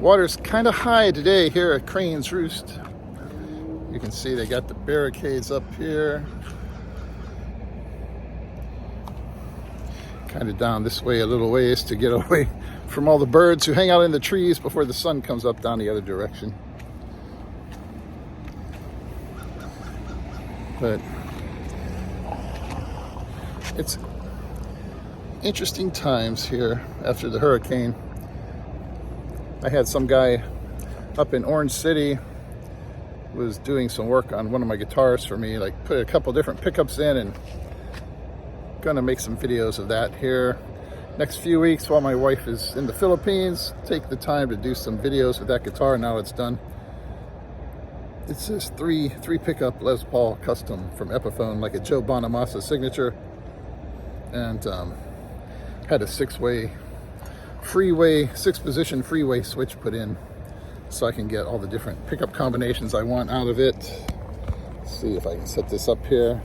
Water's kind of high today here at Crane's Roost. You can see they got the barricades up here. Kind of down this way a little ways to get away from all the birds who hang out in the trees before the sun comes up down the other direction. But it's interesting times here after the hurricane. I had some guy up in Orange City was doing some work on one of my guitars for me, like put a couple different pickups in, and gonna make some videos of that here next few weeks while my wife is in the Philippines. Take the time to do some videos with that guitar now it's done. It's this three pickup Les Paul custom from Epiphone, like a Joe Bonamassa signature, and had a six position freeway switch put in so I can get all the different pickup combinations I want out of it. Let's see if I can set this up here.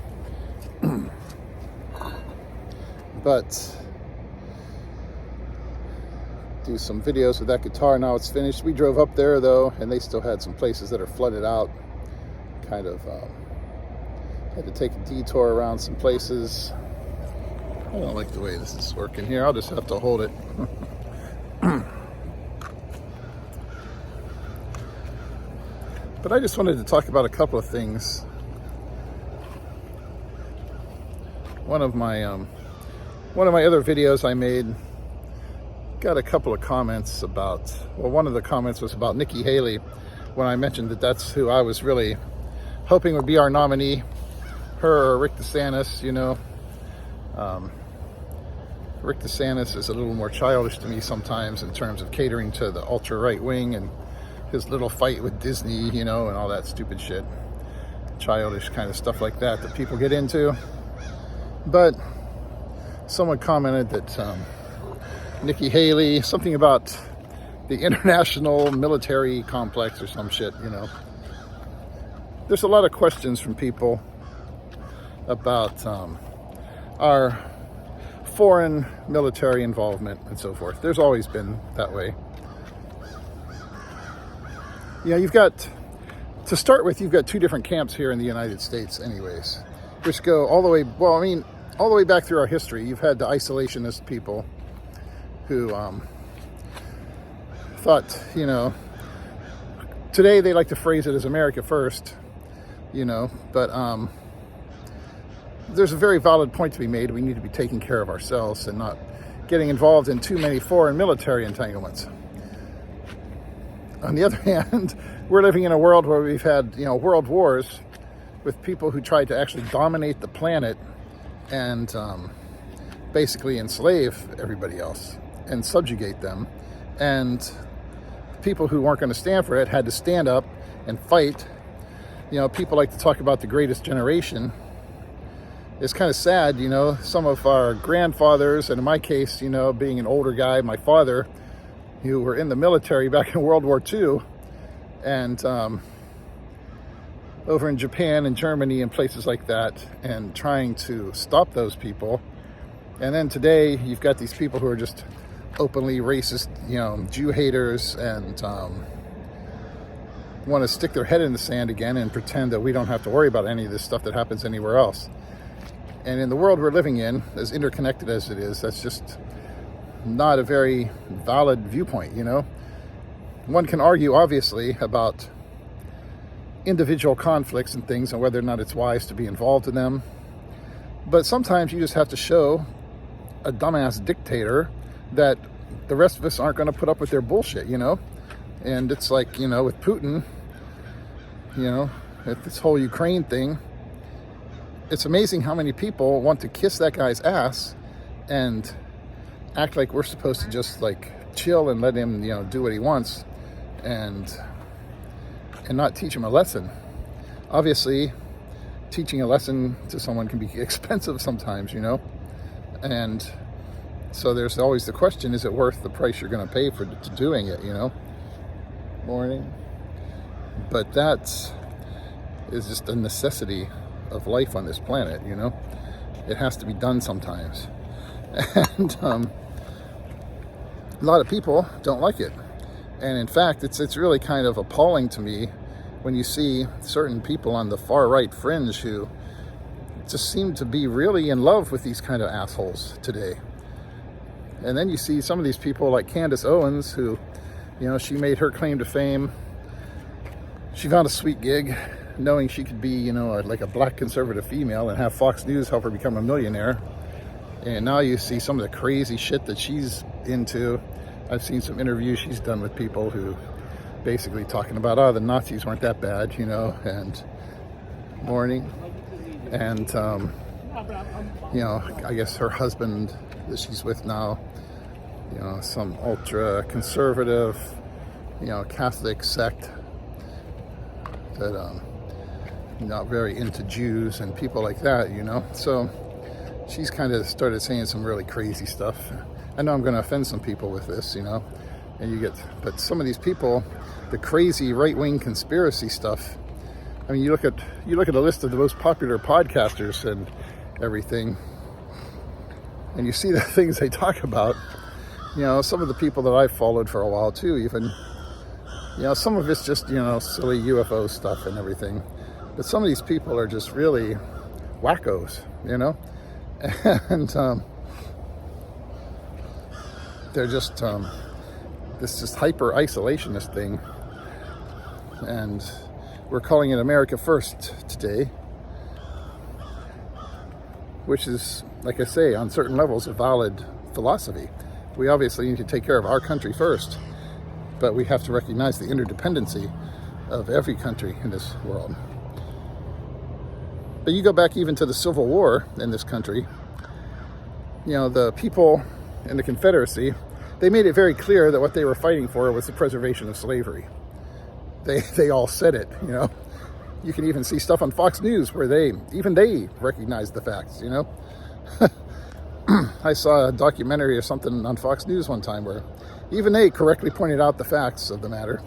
But do some videos with that guitar now it's finished. We drove up there though, and they still had some places that are flooded out. Kind of had to take a detour around some places. I don't like the way this is working here. I'll just have to hold it. But I just wanted to talk about a couple of things. One of my other videos I made got a couple of comments about, well, one of the comments was about Nikki Haley, when I mentioned that that's who I was really hoping would be our nominee, her or Rick DeSantis, you know. Rick DeSantis is a little more childish to me sometimes in terms of catering to the ultra right wing and his little fight with Disney, you know, and all that stupid shit. Childish kind of stuff like that people get into. But someone commented that Nikki Haley, something about the international military complex or some shit, you know. There's a lot of questions from people about our foreign military involvement and so forth. There's always been that way. Yeah, you've got, to start with, you've got two different camps here in the United States anyways, which go all the way, well, I mean, all the way back through our history. You've had the isolationist people who thought, you know, today they like to phrase it as America first, you know, but there's a very valid point to be made. We need to be taking care of ourselves and not getting involved in too many foreign military entanglements. On the other hand, we're living in a world where we've had, you know, world wars with people who tried to actually dominate the planet and basically enslave everybody else and subjugate them. And people who weren't going to stand for it had to stand up and fight. You know, people like to talk about the greatest generation. It's kind of sad, you know, some of our grandfathers, and in my case, you know, being an older guy, my father, who were in the military back in World War II, and over in Japan and Germany and places like that, and trying to stop those people. And then today, you've got these people who are just openly racist, you know, Jew haters, and want to stick their head in the sand again and pretend that we don't have to worry about any of this stuff that happens anywhere else. And in the world we're living in, as interconnected as it is, that's just not a very valid viewpoint, you know. One can argue, obviously, about individual conflicts and things and whether or not it's wise to be involved in them. But sometimes you just have to show a dumbass dictator that the rest of us aren't going to put up with their bullshit, you know. And it's like, you know, with Putin, you know, with this whole Ukraine thing, it's amazing how many people want to kiss that guy's ass and act like we're supposed to just like chill and let him, you know, do what he wants and not teach him a lesson. Obviously, teaching a lesson to someone can be expensive sometimes, you know. And so there's always the question, is it worth the price you're going to pay for doing it, you know? Morning. But that is just a necessity of life on this planet, you know. It has to be done sometimes. And a lot of people don't like it. And in fact, it's really kind of appalling to me when you see certain people on the far right fringe who just seem to be really in love with these kind of assholes today. And then you see some of these people like Candace Owens, who, she made her claim to fame. She found a sweet gig knowing she could be, like a black conservative female and have Fox News help her become a millionaire. And now you see some of the crazy shit that she's into. I've seen some interviews she's done with people who basically talking about, the Nazis weren't that bad, and morning. And, I guess her husband that she's with now, some ultra conservative, Catholic sect that, not very into Jews and people like that, So she's kind of started saying some really crazy stuff. I know I'm going to offend some people with this, but some of these people, the crazy right-wing conspiracy stuff. I mean, you look at a list of the most popular podcasters and everything, and you see the things they talk about. Some of the people that I've followed for a while too, even, some of it's just, silly UFO stuff and everything. But some of these people are just really wackos, and they're just this just hyper isolationist thing, and we're calling it America First today, which is, like I say, on certain levels a valid philosophy. We obviously need to take care of our country first, but we have to recognize the interdependency of every country in this world. But you go back even to the Civil War in this country, the people in the Confederacy, they made it very clear that what they were fighting for was the preservation of slavery. They all said it, You can even see stuff on Fox News where they recognized the facts, I saw a documentary or something on Fox News one time where even they correctly pointed out the facts of the matter.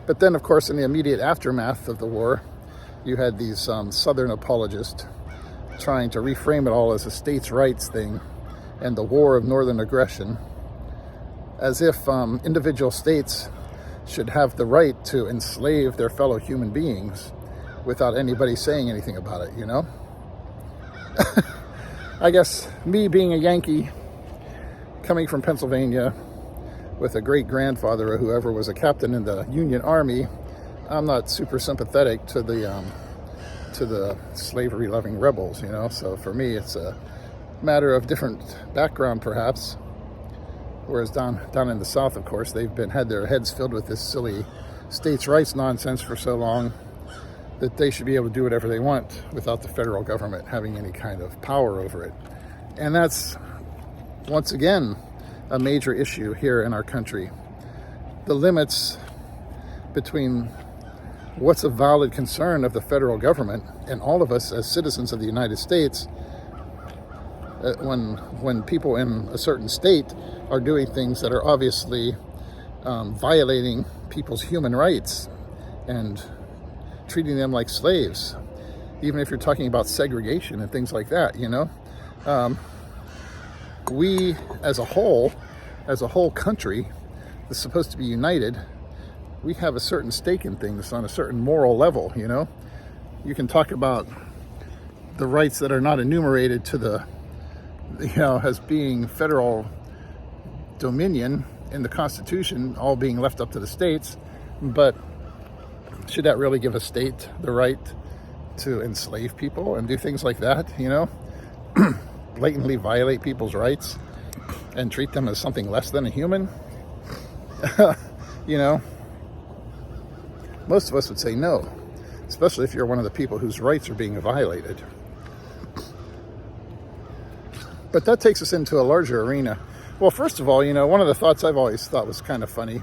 But then, of course, in the immediate aftermath of the war, you had these Southern apologists trying to reframe it all as a states' rights thing and the war of Northern aggression, as if individual states should have the right to enslave their fellow human beings without anybody saying anything about it, I guess me being a Yankee, coming from Pennsylvania, with a great-grandfather or whoever was a captain in the Union Army, I'm not super sympathetic to the slavery-loving rebels, So for me, it's a matter of different background, perhaps. Whereas down in the South, of course, they've had their heads filled with this silly states' rights nonsense for so long that they should be able to do whatever they want without the federal government having any kind of power over it. And that's, once again, a major issue here in our country. The limits between what's a valid concern of the federal government and all of us as citizens of the United States, when people in a certain state are doing things that are obviously violating people's human rights and treating them like slaves, even if you're talking about segregation and things like that, we as a whole country that's supposed to be united, we have a certain stake in things on a certain moral level, You can talk about the rights that are not enumerated to the, as being federal dominion in the Constitution, all being left up to the states, but should that really give a state the right to enslave people and do things like that, blatantly violate people's rights and treat them as something less than a human? Most of us would say no, especially if you're one of the people whose rights are being violated. But that takes us into a larger arena. Well, first of all, one of the thoughts I've always thought was kind of funny.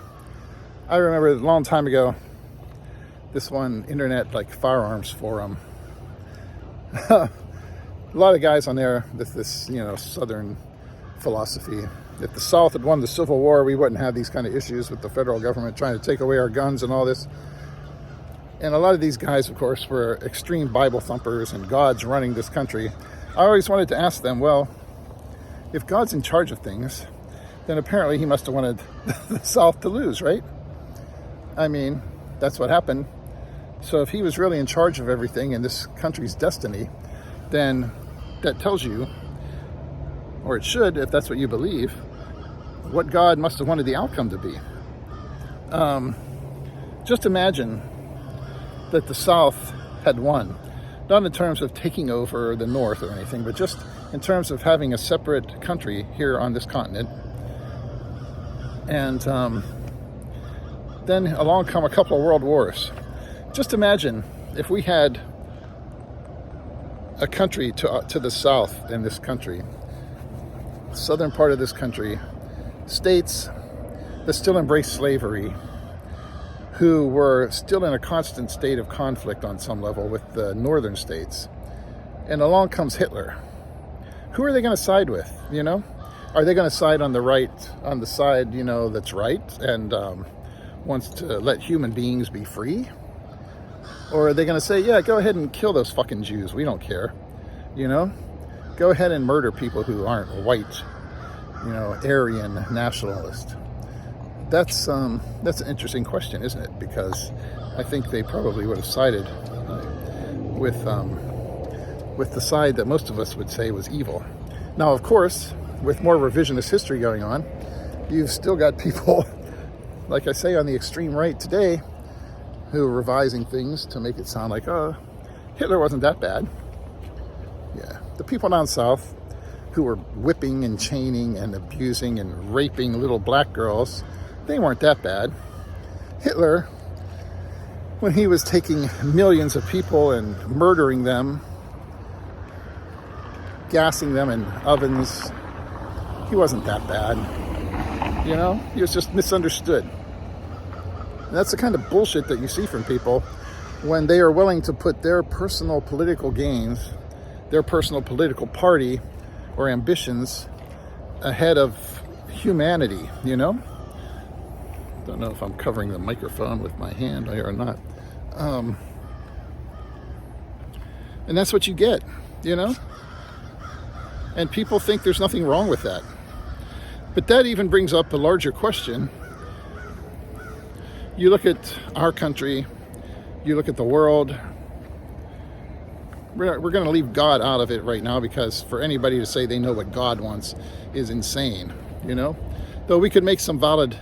I remember a long time ago, this one internet firearms forum. A lot of guys on there with this, Southern philosophy. If the South had won the Civil War, we wouldn't have these kind of issues with the federal government trying to take away our guns and all this. And a lot of these guys, of course, were extreme Bible thumpers and God's running this country. I always wanted to ask them, well, if God's in charge of things, then apparently he must have wanted the South to lose, right? I mean, that's what happened. So if he was really in charge of everything in this country's destiny, then that tells you, or it should, if that's what you believe, what God must have wanted the outcome to be. Just imagine that the South had won, not in terms of taking over the North or anything, but just in terms of having a separate country here on this continent. And then along come a couple of world wars. Just imagine if we had a country to the south in this country, southern part of this country, states that still embrace slavery, who were still in a constant state of conflict on some level with the northern states. And along comes Hitler. Who are they going to side with, you know? Are they going to side on the right, on the side, you know, that's right and wants to let human beings be free? Or are they going to say, yeah, go ahead and kill those fucking Jews. We don't care, you know? Go ahead and murder people who aren't white, you know, Aryan nationalist. That's an interesting question, isn't it? Because I think they probably would have sided with the side that most of us would say was evil. Now, of course, with more revisionist history going on, you've still got people, like I say, on the extreme right today, who are revising things to make it sound like, oh, Hitler wasn't that bad. Yeah, the people down south who were whipping and chaining and abusing and raping little black girls, they weren't that bad. Hitler, when he was taking millions of people and murdering them, gassing them in ovens, he wasn't that bad. You know, he was just misunderstood. And that's the kind of bullshit that you see from people when they are willing to put their personal political gains, their personal political party or ambitions ahead of humanity, you know? Don't know if I'm covering the microphone with my hand here or not. And that's what you get, you know? And people think there's nothing wrong with that. But that even brings up a larger question. You look at our country, you look at the world. We're going to leave God out of it right now, because for anybody to say they know what God wants is insane, you know? Though we could make some valid,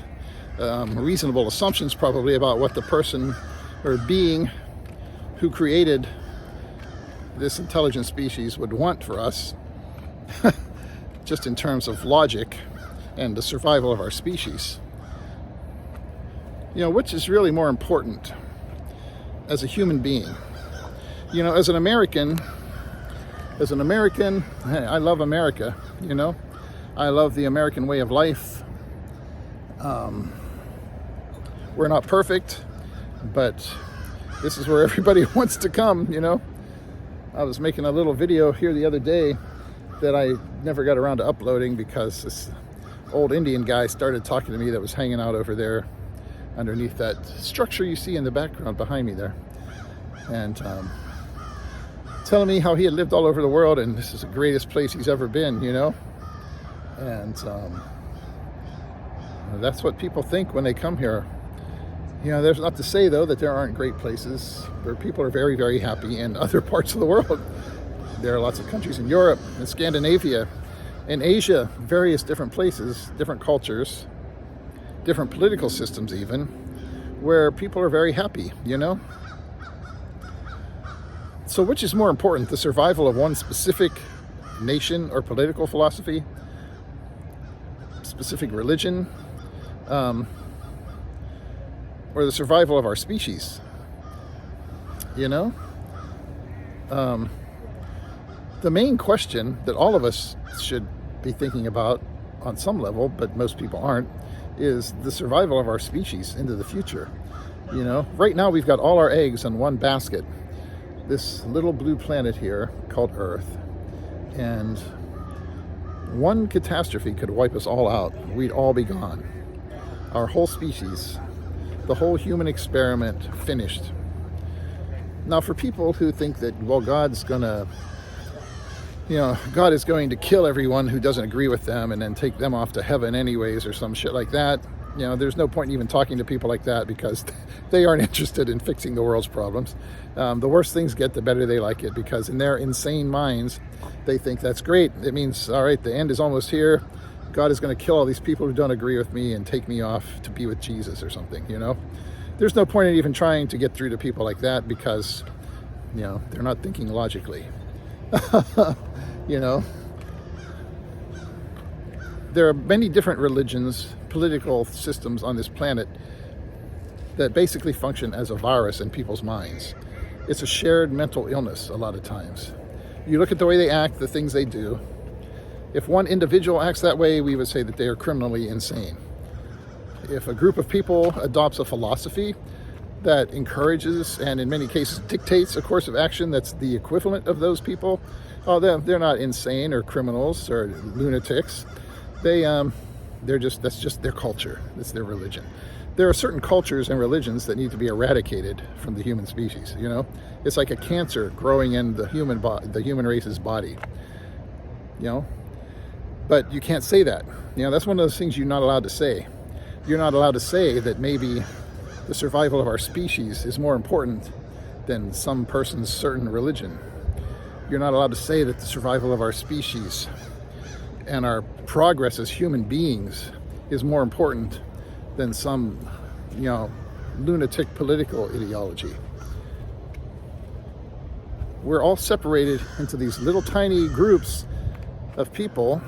reasonable assumptions probably about what the person or being who created this intelligent species would want for us, just in terms of logic and the survival of our species. You know, which is really more important as a human being? You know, as an American, hey, I love America, you know? I love the American way of life. We're not perfect, but this is where everybody wants to come, you know? I was making a little video here the other day that I never got around to uploading because this old Indian guy started talking to me that was hanging out over there underneath that structure you see in the background behind me there. And telling me how he had lived all over the world and this is the greatest place he's ever been, you know? And that's what people think when they come here. You know, there's not to say, though, that there aren't great places where people are very, very happy in other parts of the world. There are lots of countries in Europe, in Scandinavia, in Asia, various different places, different cultures, different political systems even, where people are very happy, you know? So which is more important, the survival of one specific nation or political philosophy, specific religion, or the survival of our species? You know? The main question that all of us should be thinking about on some level, but most people aren't, is the survival of our species into the future. You know, right now we've got all our eggs in one basket, this little blue planet here called Earth, and one catastrophe could wipe us all out. We'd all be gone. Our whole species, the whole human experiment, finished. Now, for people who think that, well, God's gonna God is going to kill everyone who doesn't agree with them and then take them off to heaven anyways, or some shit like that. There's no point in even talking to people like that, because they aren't interested in fixing the world's problems. The worse things get, the better they like it, because in their insane minds, they think that's great. It means, all right, the end is almost here. God is going to kill all these people who don't agree with me and take me off to be with Jesus or something, There's no point in even trying to get through to people like that, because, they're not thinking logically. There are many different religions, political systems on this planet that basically function as a virus in people's minds. It's a shared mental illness a lot of times. You look at the way they act, the things they do. If one individual acts that way, we would say that they are criminally insane. If a group of people adopts a philosophy that encourages and in many cases dictates a course of action that's the equivalent of those people, they're not insane or criminals or lunatics. That's just their culture. It's their religion. There are certain cultures and religions that need to be eradicated from the human species. It's like a cancer growing in the human race's body. But you can't say that. That's one of those things you're not allowed to say. You're not allowed to say that maybe the survival of our species is more important than some person's certain religion. You're not allowed to say that the survival of our species and our progress as human beings is more important than some, lunatic political ideology. We're all separated into these little tiny groups of people,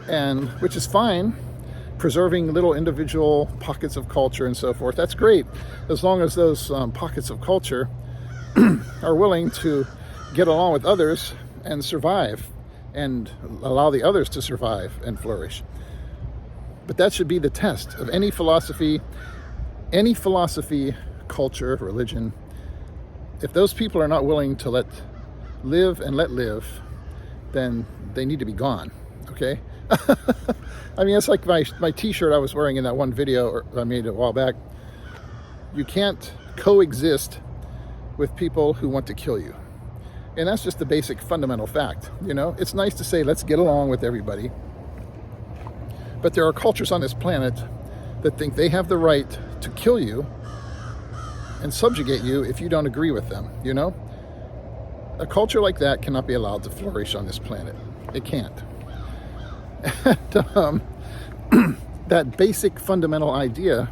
and which is fine, preserving little individual pockets of culture and so forth. That's great, as long as those pockets of culture are willing to get along with others and survive, and allow the others to survive and flourish. But that should be the test of any philosophy, culture, religion. If those people are not willing to let live, then they need to be gone, okay? I mean, it's like my t-shirt I was wearing in that one video I made a while back. You can't coexist with people who want to kill you. And that's just the basic fundamental fact. It's nice to say, let's get along with everybody. But there are cultures on this planet that think they have the right to kill you and subjugate you if you don't agree with them, A culture like that cannot be allowed to flourish on this planet. It can't. And, that basic fundamental idea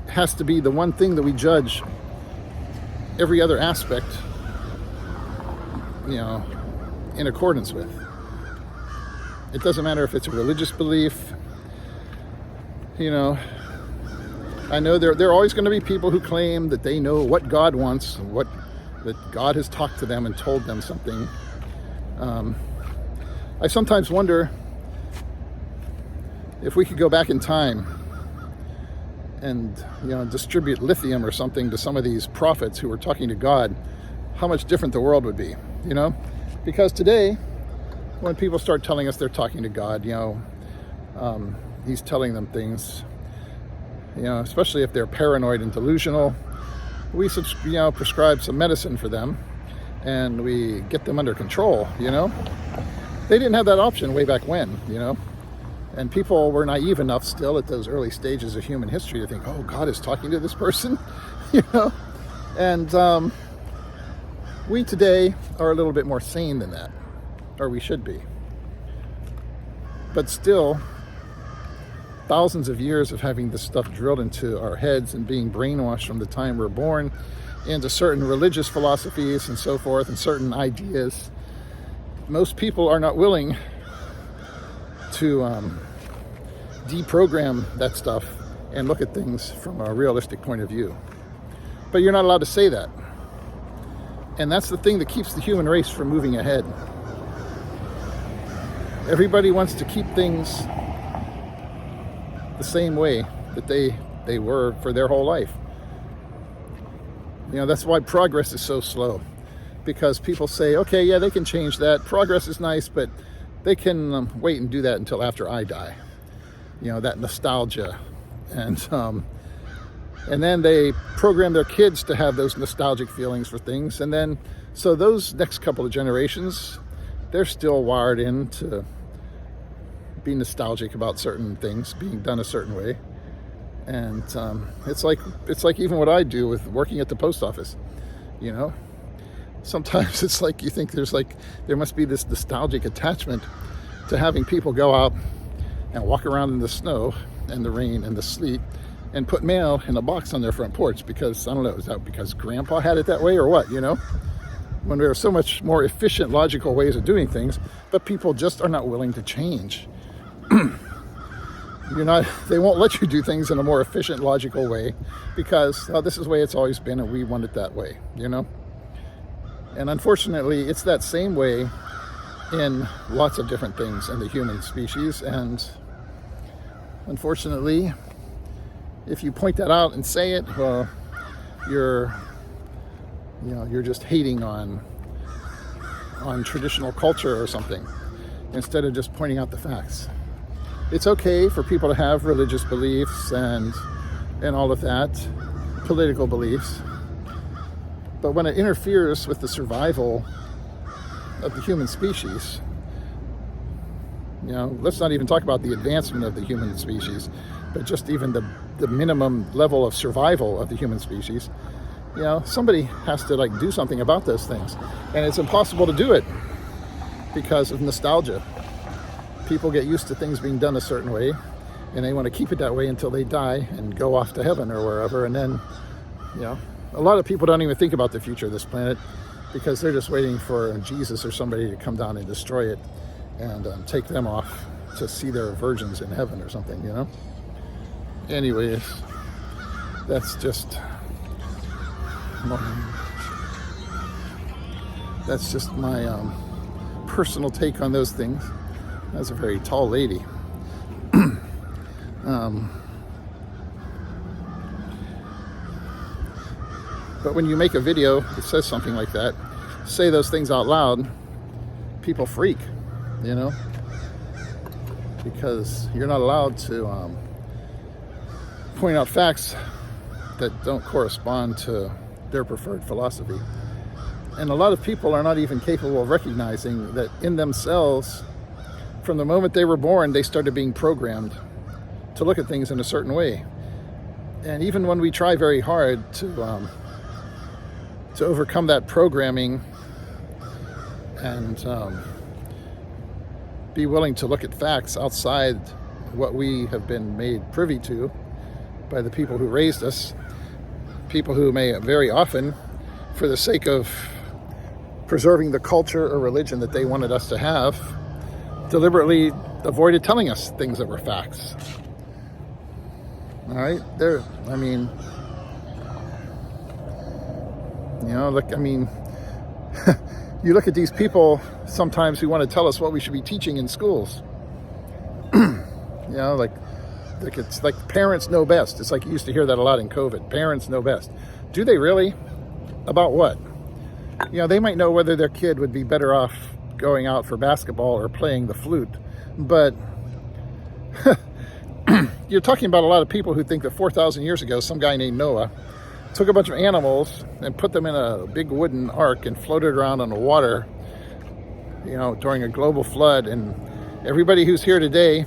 has to be the one thing that we judge every other aspect, in accordance with. It doesn't matter if it's a religious belief. I know there are always going to be people who claim that they know what God wants, and that God has talked to them and told them something. I sometimes wonder if we could go back in time and distribute lithium or something to some of these prophets who were talking to God, how much different the world would be. Because today, when people start telling us they're talking to God, he's telling them things, especially if they're paranoid and delusional. We prescribe some medicine for them, and we get them under control. They didn't have that option way back when. And people were naive enough still at those early stages of human history to think, oh, God is talking to this person. And we today are a little bit more sane than that, or we should be. But still, thousands of years of having this stuff drilled into our heads and being brainwashed from the time we're born into certain religious philosophies and so forth, and certain ideas, most people are not willing to deprogram that stuff and look at things from a realistic point of view. But you're not allowed to say that. And that's the thing that keeps the human race from moving ahead. Everybody wants to keep things the same way that they were for their whole life. That's why progress is so slow. Because people say, okay, yeah, they can change that. Progress is nice, but they can wait and do that until after I die. That nostalgia. And then they program their kids to have those nostalgic feelings for things. And then, so those next couple of generations they're still wired into be nostalgic about certain things being done a certain way. And it's like even what I do with working at the post office, you know. Sometimes it's like you think there must be this nostalgic attachment to having people go out and walk around in the snow and the rain and the sleet and put mail in a box on their front porch because, I don't know, is that because grandpa had it that way or what, you know? When there are so much more efficient, logical ways of doing things, but people just are not willing to change. They won't let you do things in a more efficient, logical way because this is the way it's always been and we want it that way, you know? And unfortunately, it's that same way in lots of different things in the human species. And unfortunately, if you point that out and say it, well, you're just hating on traditional culture or something instead of just pointing out the facts. It's okay for people to have religious beliefs and all of that, political beliefs, but when it interferes with the survival of the human species, you know, let's not even talk about the advancement of the human species, but just even the minimum level of survival of the human species, you know, somebody has to do something about those things. And it's impossible to do it because of nostalgia. People get used to things being done a certain way and they want to keep it that way until they die and go off to heaven or wherever. And then, you know, a lot of people don't even think about the future of this planet because they're just waiting for Jesus or somebody to come down and destroy it and take them off to see their virgins in heaven or something, you know? Anyways, that's just my personal take on those things. That's a very tall lady. But when you make a video that says something like that, say those things out loud, people freak, you know, because you're not allowed to point out facts that don't correspond to their preferred philosophy. And a lot of people are not even capable of recognizing that in themselves, from the moment they were born, they started being programmed to look at things in a certain way. And even when we try very hard to overcome that programming and be willing to look at facts outside what we have been made privy to by the people who raised us, people who may very often, for the sake of preserving the culture or religion that they wanted us to have, deliberately avoided telling us things that were facts. All right, you look at these people sometimes who want to tell us what we should be teaching in schools. You know, like it's like parents know best. It's like you used to hear that a lot in COVID. Parents know best. Do they really? About what? You know, they might know whether their kid would be better off going out for basketball or playing the flute, but you're talking about a lot of people who think that 4,000 years ago, some guy named Noah took a bunch of animals and put them in a big wooden ark and floated around on the water, you know, during a global flood. And everybody who's here today,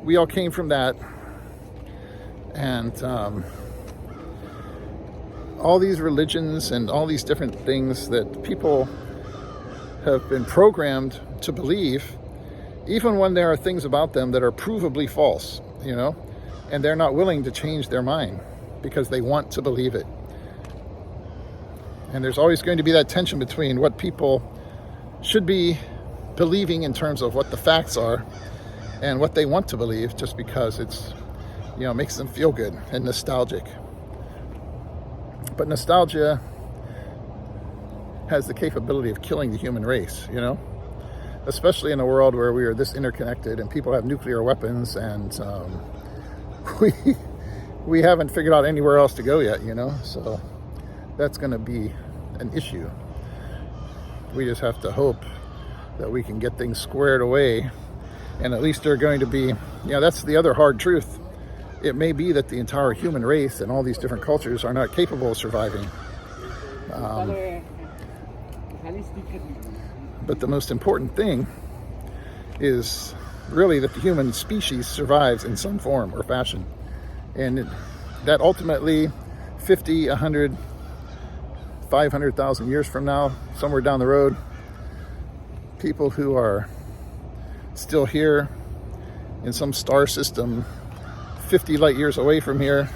we all came from that. And all these religions and all these different things that people have been programmed to believe, even when there are things about them that are provably false, you know, and they're not willing to change their mind because they want to believe it. And there's always going to be that tension between what people should be believing in terms of what the facts are and what they want to believe just because it's, you know, makes them feel good and nostalgic. But nostalgia has the capability of killing the human race, you know, especially in a world where we are this interconnected and people have nuclear weapons and we haven't figured out anywhere else to go yet, you know, so that's going to be an issue. We just have to hope that we can get things squared away, and at least they're going to be, you know, that's the other hard truth. It may be that the entire human race and all these different cultures are not capable of surviving. But the most important thing is really that the human species survives in some form or fashion. And that ultimately 50, 100, 500,000 years from now, somewhere down the road, people who are still here in some star system 50 light years away from here,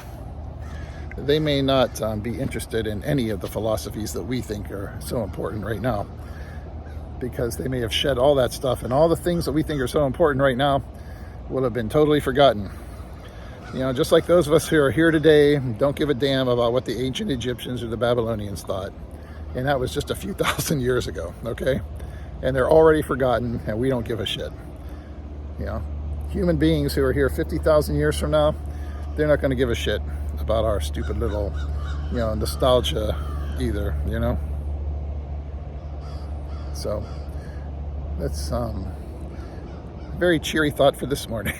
they may not be interested in any of the philosophies that we think are so important right now, because they may have shed all that stuff, and all the things that we think are so important right now will have been totally forgotten. You know, just like those of us who are here today don't give a damn about what the ancient Egyptians or the Babylonians thought. And that was just a few thousand years ago, okay? And they're already forgotten, and we don't give a shit. You know, human beings who are here 50,000 years from now, they're not going to give a shit about our stupid little, you know, nostalgia either, you know? So that's very cheery thought for this morning.